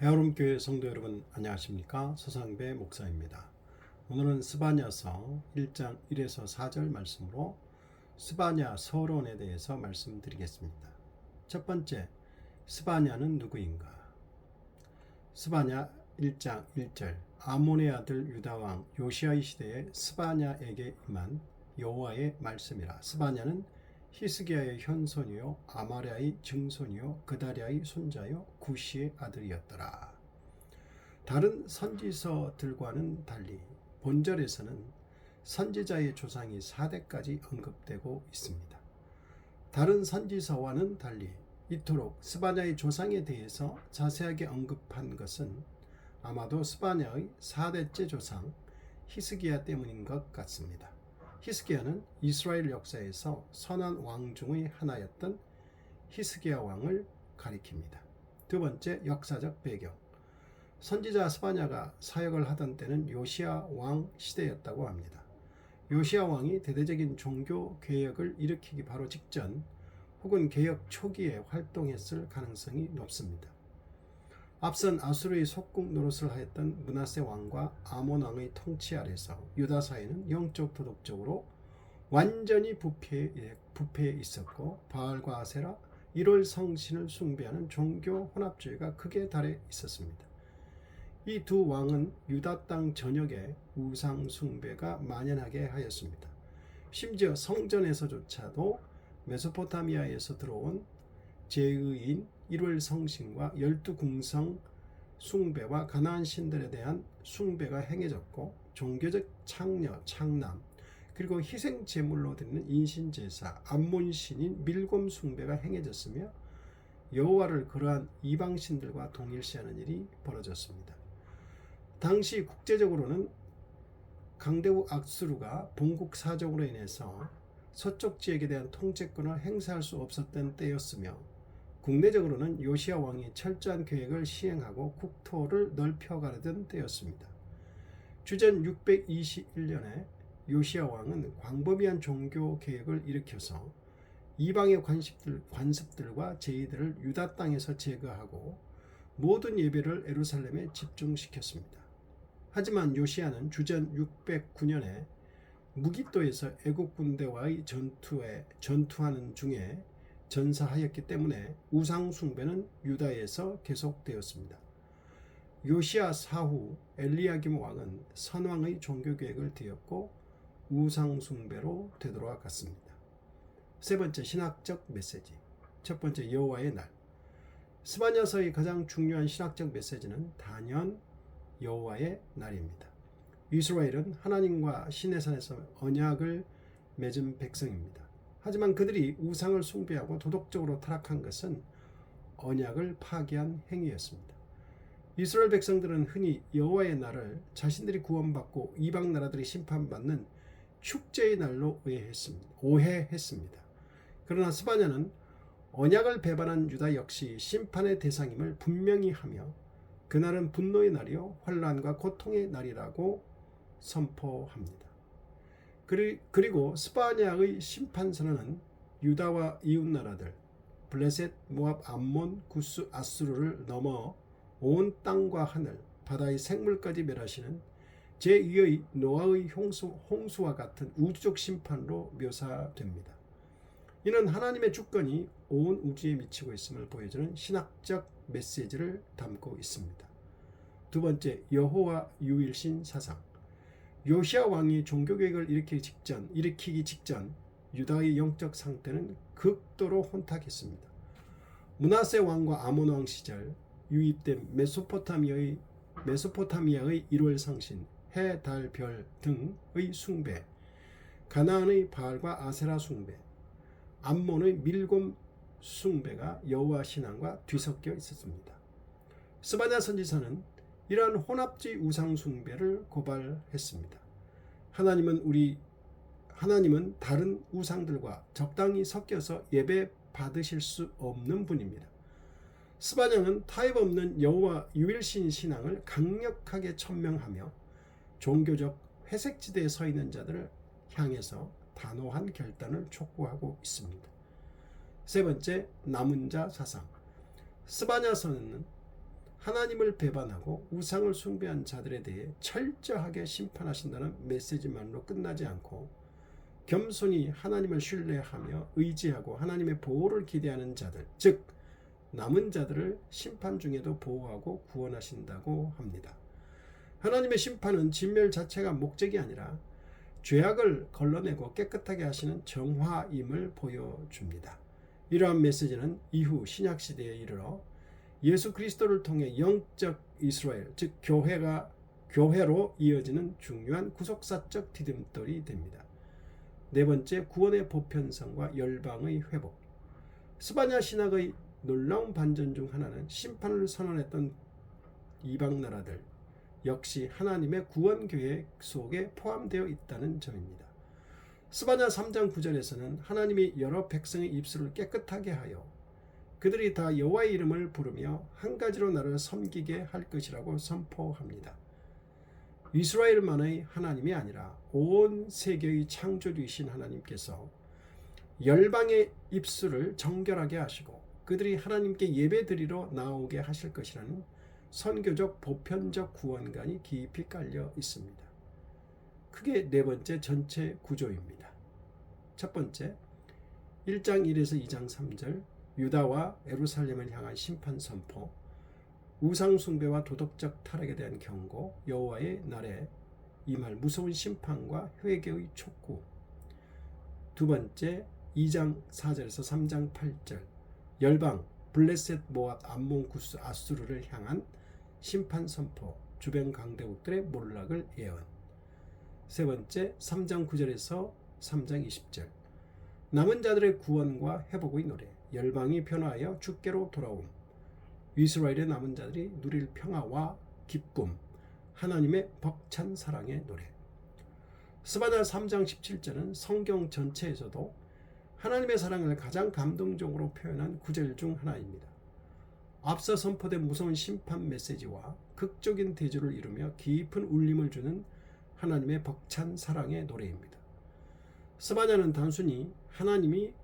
해오름교회 성도 여러분 안녕하십니까? 서상배 목사입니다. 오늘은 스바냐서 1장 1에서 4절 말씀으로 스바냐 서론에 대해서 말씀드리겠습니다. 첫 번째, 스바냐는 누구인가? 스바냐 1장 1절, 아몬의 아들 유다왕 요시아의 시대에 스바냐에게 임한 여호와의 말씀이라. 스바냐는 히스기야의 현손이요 아마랴의 증손이요 그다랴의 손자요 구시의 아들이었더라. 다른 선지서들과는 달리 본절에서는 선지자의 조상이 4대까지 언급되고 있습니다. 다른 선지서와는 달리 이토록 스바냐의 조상에 대해서 자세하게 언급한 것은 아마도 스바냐의 4대째 조상 히스기야 때문인 것 같습니다. 히스기야는 이스라엘 역사에서 선한 왕 중의 하나였던 히스기야 왕을 가리킵니다. 두 번째, 역사적 배경. 선지자 스바냐가 사역을 하던 때는 요시야 왕 시대였다고 합니다. 요시야 왕이 대대적인 종교 개혁을 일으키기 바로 직전 혹은 개혁 초기에 활동했을 가능성이 높습니다. 앞선 아수르의 속국 노릇을 하였던 므낫세 왕과 아몬 왕의 통치 아래서 유다 사회는 영적 도덕적으로 완전히 부패해 있었고 바알과 아세라 1월 성신을 숭배하는 종교 혼합주의가 극에 달해 있었습니다. 이 두 왕은 유다 땅 전역에 우상 숭배가 만연하게 하였습니다. 심지어 성전에서조차도 메소포타미아에서 들어온 제의인 1월 성신과 12궁성 숭배와 가나안 신들에 대한 숭배가 행해졌고 종교적 창녀, 창남, 그리고 희생 제물로 드리는 인신제사, 암몬 신인 밀곰 숭배가 행해졌으며 여호와를 그러한 이방 신들과 동일시하는 일이 벌어졌습니다. 당시 국제적으로는 강대국 악수르가 본국 사정으로 인해서 서쪽 지역에 대한 통제권을 행사할 수 없었던 때였으며 국내적으로는 요시야 왕이 철저한 계획을 시행하고 국토를 넓혀가려던 때였습니다. 주전 621년에 요시야 왕은 광범위한 종교 계획을 일으켜서 이방의 관습들과 제의들을 유다 땅에서 제거하고 모든 예배를 예루살렘에 집중시켰습니다. 하지만 요시야는 주전 609년에 무기또에서 애국 군대와의 전투하는 중에 전사하였기 때문에 우상 숭배는 유다에서 계속되었습니다. 요시야 사후 엘리야김 왕은 선왕의 종교계획을 뒤엎고 우상 숭배로 되돌아갔습니다. 세 번째, 신학적 메시지. 첫 번째, 여호와의 날. 스바냐서의 가장 중요한 신학적 메시지는 단연 여호와의 날입니다. 이스라엘은 하나님과 시내산에서 언약을 맺은 백성입니다. 하지만 그들이 우상을 숭배하고 도덕적으로 타락한 것은 언약을 파기한 행위였습니다. 이스라엘 백성들은 흔히 여호와의 날을 자신들이 구원받고 이방 나라들이 심판받는 축제의 날로 오해했습니다. 그러나 스바냐는 언약을 배반한 유다 역시 심판의 대상임을 분명히 하며 그날은 분노의 날이요 환난과 고통의 날이라고 선포합니다. 그리고 스바냐의 심판선언은 유다와 이웃나라들 블레셋, 모압, 암몬, 구스, 아수르를 넘어 온 땅과 하늘, 바다의 생물까지 멸하시는 제2의 노아의 홍수와 같은 우주적 심판으로 묘사됩니다. 이는 하나님의 주권이 온 우주에 미치고 있음을 보여주는 신학적 메시지를 담고 있습니다. 두 번째, 여호와 유일신 사상. 요시야 왕이 종교개혁을 일으키기 직전 유다의 영적 상태는 극도로 혼탁했습니다. 므낫세 왕과 아몬 왕 시절 유입된 메소포타미아의 1월 성신, 해, 달, 별 등의 숭배, 가나안의 바알과 아세라 숭배, 암몬의 밀곰 숭배가 여호와 신앙과 뒤섞여 있었습니다. 스바냐 선지자는 이러한 혼합주의 우상 숭배를 고발했습니다. 하나님은 다른 우상들과 적당히 섞여서 예배 받으실 수 없는 분입니다. 스바냐는 타협 없는 여호와 유일신 신앙을 강력하게 천명하며 종교적 회색지대에 서 있는 자들을 향해서 단호한 결단을 촉구하고 있습니다. 세 번째, 남은 자 사상. 스바냐서는 하나님을 배반하고 우상을 숭배한 자들에 대해 철저하게 심판하신다는 메시지만으로 끝나지 않고 겸손히 하나님을 신뢰하며 의지하고 하나님의 보호를 기대하는 자들, 즉 남은 자들을 심판 중에도 보호하고 구원하신다고 합니다. 하나님의 심판은 진멸 자체가 목적이 아니라 죄악을 걸러내고 깨끗하게 하시는 정화임을 보여줍니다. 이러한 메시지는 이후 신약시대에 이르러 예수 그리스도를 통해 영적 이스라엘, 즉 교회로 이어지는 중요한 구속사적 디딤돌이 됩니다. 네 번째, 구원의 보편성과 열방의 회복. 스바냐 신학의 놀라운 반전 중 하나는 심판을 선언했던 이방 나라들 역시 하나님의 구원 계획 속에 포함되어 있다는 점입니다. 스바냐 3장 9절에서는 하나님이 여러 백성의 입술을 깨끗하게 하여 그들이 다 여호와의 이름을 부르며 한 가지로 나를 섬기게 할 것이라고 선포합니다. 이스라엘만의 하나님이 아니라 온 세계의 창조주이신 하나님께서 열방의 입술을 정결하게 하시고 그들이 하나님께 예배드리러 나오게 하실 것이라는 선교적 보편적 구원관이 깊이 깔려 있습니다. 크게 네 번째 전체 구조입니다. 첫 번째, 1장 1에서 2장 3절 유다와 예루살렘을 향한 심판 선포, 우상 숭배와 도덕적 타락에 대한 경고, 여호와의 날에 임할 무서운 심판과 회개의 촉구. 두 번째, 2장 4절에서 3장 8절 열방 블레셋 모압 암몬 구스 아수르를 향한 심판 선포, 주변 강대국들의 몰락을 예언. 세 번째, 3장 9절에서 3장 20절 남은 자들의 구원과 회복의 노래, 열방이 변화하여 주께로 돌아옴, 이스라엘의 남은 자들이 누릴 평화와 기쁨, 하나님의 벅찬 사랑의 노래. 스바냐 3장 17절은 성경 전체에서도 하나님의 사랑을 가장 감동적으로 표현한 구절 중 하나입니다. 앞서 선포된 무서운 심판 메시지와 극적인 대조를 이루며 깊은 울림을 주는 하나님의 벅찬 사랑의 노래입니다. 스바냐는 단순히 하나님이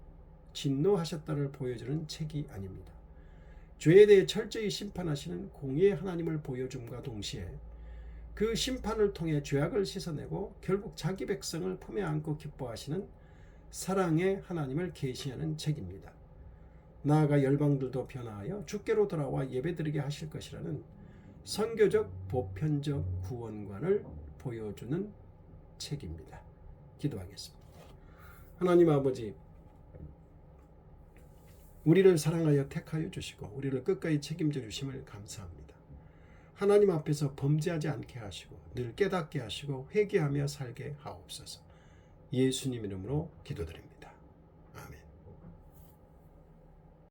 진노하셨다를 보여주는 책이 아닙니다. 죄에 대해 철저히 심판하시는 공의의 하나님을 보여줌과 동시에 그 심판을 통해 죄악을 씻어내고 결국 자기 백성을 품에 안고 기뻐하시는 사랑의 하나님을 계시하는 책입니다. 나아가 열방들도 변화하여 주께로 돌아와 예배드리게 하실 것이라는 선교적 보편적 구원관을 보여주는 책입니다. 기도하겠습니다. 하나님 아버지, 우리를 사랑하여 택하여 주시고 우리를 끝까지 책임져 주심을 감사합니다. 하나님 앞에서 범죄하지 않게 하시고 늘 깨닫게 하시고 회개하며 살게 하옵소서. 예수님 이름으로 기도드립니다.